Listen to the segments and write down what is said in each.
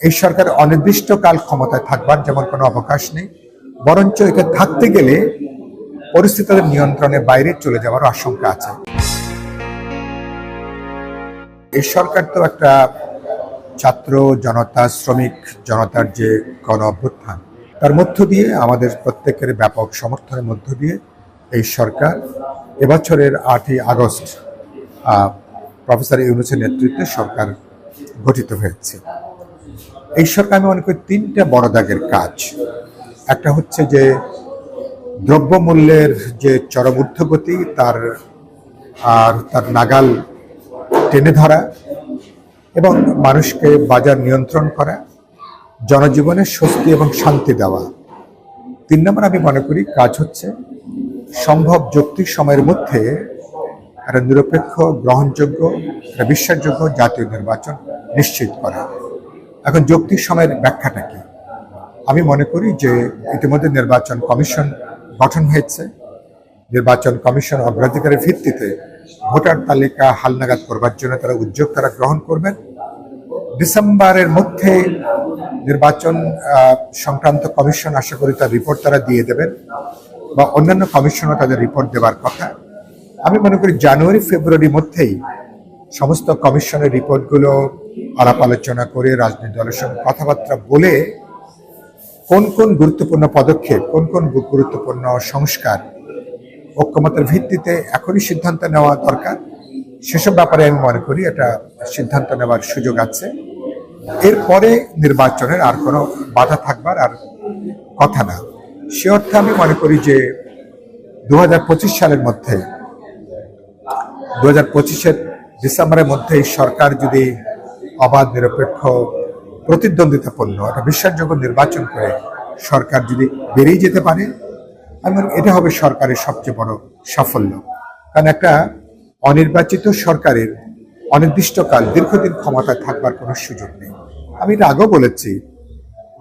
এই সরকার অনির্দিষ্টকাল ক্ষমতায় থাকবার যেমন কোনো অবকাশ নেই, বরঞ্চ এটা থাকতে গেলে পরিস্থিতির নিয়ন্ত্রণের বাইরে চলে যাওয়ার আশঙ্কা আছে। এই সরকার তো একটা ছাত্র জনতা, শ্রমিক জনতার যে গণ অভ্যুত্থান, তার মধ্য দিয়ে আমাদের প্রত্যেকের ব্যাপক সমর্থনের মধ্য দিয়ে এই সরকার এবছরের 8ই আগস্ট প্রফেসর ইউনূসের নেতৃত্বে সরকার গঠিত হয়েছে। এই সরকার আমি মনে করি 3টা বড় দাগের কাজ। একটা হচ্ছে যে দ্রব্যমূল্যের যে চরম ঊর্ধ্বগতি তার নাগাল টেনে ধরা এবং মানুষকে বাজার নিয়ন্ত্রণ করা, জনজীবনে স্বস্তি এবং শান্তি দেওয়া। 3 নম্বর আমি মনে করি কাজ হচ্ছে সম্ভব যৌক্তিক সময়ের মধ্যে একটা নিরপেক্ষ, গ্রহণযোগ্য, একটা বিশ্বাসযোগ্য জাতীয় নির্বাচন নিশ্চিত করা। এখন যৌক্তিক সময়ের ব্যাখ্যাটা কি? আমি মনে করি যে ইতিমধ্যে নির্বাচন কমিশন গঠন হয়েছে। নির্বাচন কমিশন অগ্রাধিকারের ভিত্তিতে ভোটার তালিকা হালনাগাদ করবার জন্য তারা উদ্যোগ গ্রহণ করবেন। ডিসেম্বরের মধ্যে নির্বাচন সংক্রান্ত কমিশন আশা করি তার রিপোর্ট তারা দিয়ে দেবেন, বা অন্যান্য কমিশনও তাদের রিপোর্ট দেওয়ার কথা। আমি মনে করি জানুয়ারি ফেব্রুয়ারির মধ্যেই সমস্ত কমিশনের রিপোর্টগুলো আলাপ আলোচনা করে রাজনৈতিক দলের সঙ্গে কথাবার্তা বলে কোন কোন গুরুত্বপূর্ণ পদক্ষেপ, কোন কোন গুরুত্বপূর্ণ সংস্কার ঐক্যমতের ভিত্তিতে এখনই সিদ্ধান্ত নেওয়া দরকার, সেসব ব্যাপারে আমি মনে করি এটা সিদ্ধান্ত নেওয়ার সুযোগ আছে। এরপরে নির্বাচনের আর কোনো বাধা থাকবার আর কথা না। সে অর্থে আমি মনে করি যে 2025 সালের মধ্যে, 2025-এর ডিসেম্বরের মধ্যে এই সরকার যদি অবাধ, নিরপেক্ষ, প্রতিদ্বন্দ্বিতাপূর্ণ একটা বিশ্বাসযোগ্য নির্বাচন করে সরকার যদি বেরিয়ে যেতে পারে, আমি মনে করি এটা হবে সরকারের সবচেয়ে বড় সাফল্য। কারণ একটা অনির্বাচিত সরকারের অনির্দিষ্টকাল দীর্ঘদিন ক্ষমতায় থাকবার কোনো সুযোগ নেই। আমি এটা আগেও বলেছি,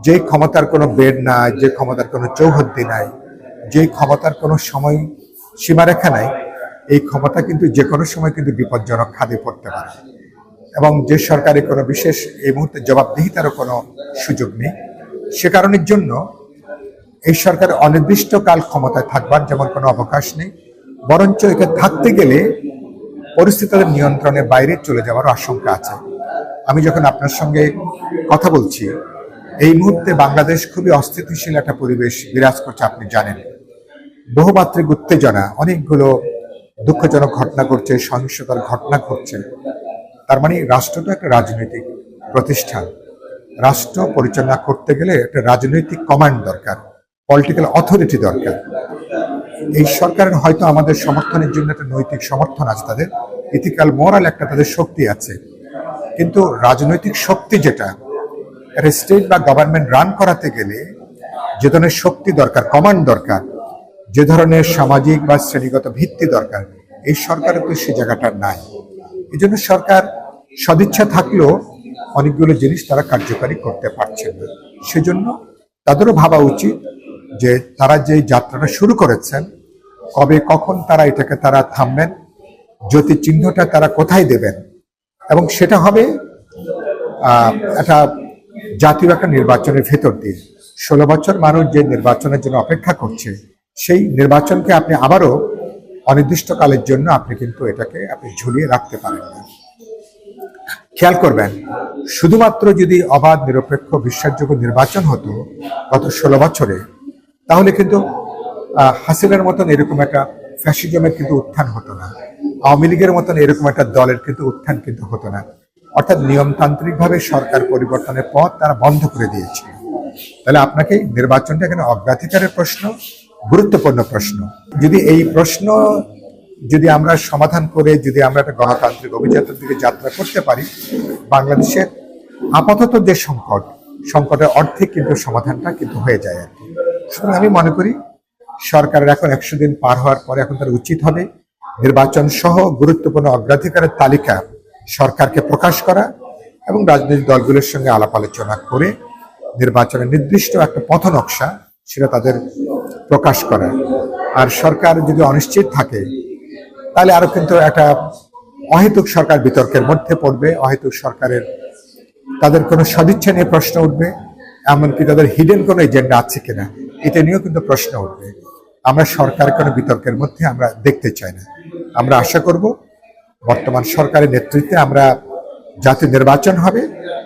যে ক্ষমতার কোনো বেড নাই, যে ক্ষমতার কোনো চৌহদ্দি নাই, যে ক্ষমতার কোনো সময় সীমারেখা নাই, এই ক্ষমতা কিন্তু যে কোনো সময় কিন্তু বিপজ্জনক খাদে পড়তে পারে। এবং যে সরকারের কোনো বিশেষ এই মুহূর্তে জবাবদিহিতারও কোনো সুযোগ নেই। সে কারণের জন্য এই সরকার অনির্দিষ্টকাল ক্ষমতায় থাকবার যেমন কোনো অবকাশ নেই, বরঞ্চ এটা থাকতে গেলে পরিস্থিতির নিয়ন্ত্রণের বাইরে চলে যাওয়ার আশঙ্কা আছে। আমি যখন আপনার সঙ্গে কথা বলছি, এই মুহূর্তে বাংলাদেশ খুবই অস্থিতিশীল একটা পরিবেশ বিরাজ করছে, আপনি জানেন। বহুমাত্রিক উত্তেজনা, অনেকগুলো দুঃখজনক ঘটনা ঘটছে, সহিংসতার ঘটনা ঘটছে। তার মানে রাষ্ট্রটা একটা রাজনৈতিক প্রতিষ্ঠান। রাষ্ট্র পরিচালনা করতে গেলে একটা রাজনৈতিক কমান্ড দরকার, পলিটিক্যাল অথরিটি দরকার। এই সরকারের হয়তো আমাদের সমর্থনের জন্য একটা নৈতিক সমর্থন আছে, তাদের ইথিক্যাল মোরাল একটা তাদের শক্তি আছে, কিন্তু রাজনৈতিক শক্তি যেটা একটা স্টেট বা গভর্নমেন্ট রান করাতে গেলে যে ধরনের শক্তি দরকার, কমান্ড দরকার, যে ধরনের সামাজিক বা শ্রেণীগত ভিত্তি দরকার, এই সরকারের তো সেই জায়গাটা নাই। এই জন্য সরকার সদিচ্ছা থাকলেও অনেকগুলো জিনিস তারা কার্যকারী করতে পারছেন না। সেজন্য তাদেরও ভাবা উচিত যে তারা যে যাত্রাটা শুরু করেছেন, কবে কখন তারা এটাকে তারা থামবেন, জ্যোতি চিহ্নটা তারা কোথায় দেবেন, এবং সেটা হবে একটা জাতীয় একটা নির্বাচনের ভেতর দিয়ে। 16 বছর মানুষ যে নির্বাচনের জন্য অপেক্ষা করছে, সেই নির্বাচনকে আপনি আবারও অনির্দিষ্টকালের জন্য আপনি কিন্তু এটাকে আপনি ঝুলিয়ে রাখতে পারেন না। খেয়াল করবেন, শুধুমাত্র যদি অবাধ, নিরপেক্ষ, বিশ্বাসযোগ্য নির্বাচন হতো গত 16 বছরে, তাহলে কিন্তু হাসিনার মতন এরকম একটা ফ্যাসিজমের কিন্তু উত্থান হতো না, আওয়ামী লীগের মতন এরকম একটা দলের কিন্তু উত্থান কিন্তু হতো না। অর্থাৎ নিয়মতান্ত্রিকভাবে সরকার পরিবর্তনের পথ তারা বন্ধ করে দিয়েছে। তাহলে আপনাকে নির্বাচনটা এখানে অগ্রাধিকারের প্রশ্ন, গুরুত্বপূর্ণ প্রশ্ন। যদি এই প্রশ্ন যদি আমরা সমাধান করে যদি আমরা একটা গণতান্ত্রিক অভিযাত্রার দিকে যাত্রা করতে পারি, বাংলাদেশের আপাতত যে সংকটের অর্ধেক কিন্তু সমাধানটা কিন্তু হয়ে যায় আর কি। সুতরাং আমি মনে করি সরকারের এখন 100 দিন পার হওয়ার পরে এখন তার উচিত হবে নির্বাচন সহ গুরুত্বপূর্ণ অগ্রাধিকারের তালিকা সরকারকে প্রকাশ করা এবং রাজনৈতিক দলগুলোর সঙ্গে আলাপ আলোচনা করে নির্বাচনের নির্দিষ্ট একটা পথ নকশা সেটা তাদের প্রকাশ করা। আর সরকার যদি অনিশ্চিত থাকে, তাহলে আরো কিন্তু একটা অহেতুক সরকার বিতর্কের মধ্যে পড়বে, অহেতুক সরকারের তাদের কোনো সদিচ্ছা নিয়ে প্রশ্ন উঠবে, এমনকি তাদের হিডেন কোনো এজেন্ডা আছে কিনা এটা নিয়েও কিন্তু প্রশ্ন উঠবে। আমরা সরকার কোনো বিতর্কের মধ্যে আমরা দেখতে চাই না। আমরা আশা করব বর্তমান সরকারের নেতৃত্বে আমরা জাতীয় নির্বাচন হবে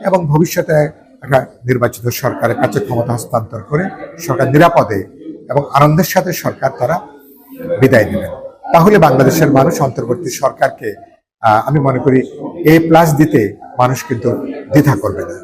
এবং ভবিষ্যতে একটা নির্বাচিত সরকারের কাছে ক্ষমতা হস্তান্তর করে সরকার নিরাপদে এবং আনন্দের সাথে সরকার তারা বিদায় নেবেন। তাহলে বাংলাদেশের মানুষ অন্তর্বর্তী সরকারকে আমি মনে করি A+ দিতে মানুষ কিন্তু দ্বিধা করবে না।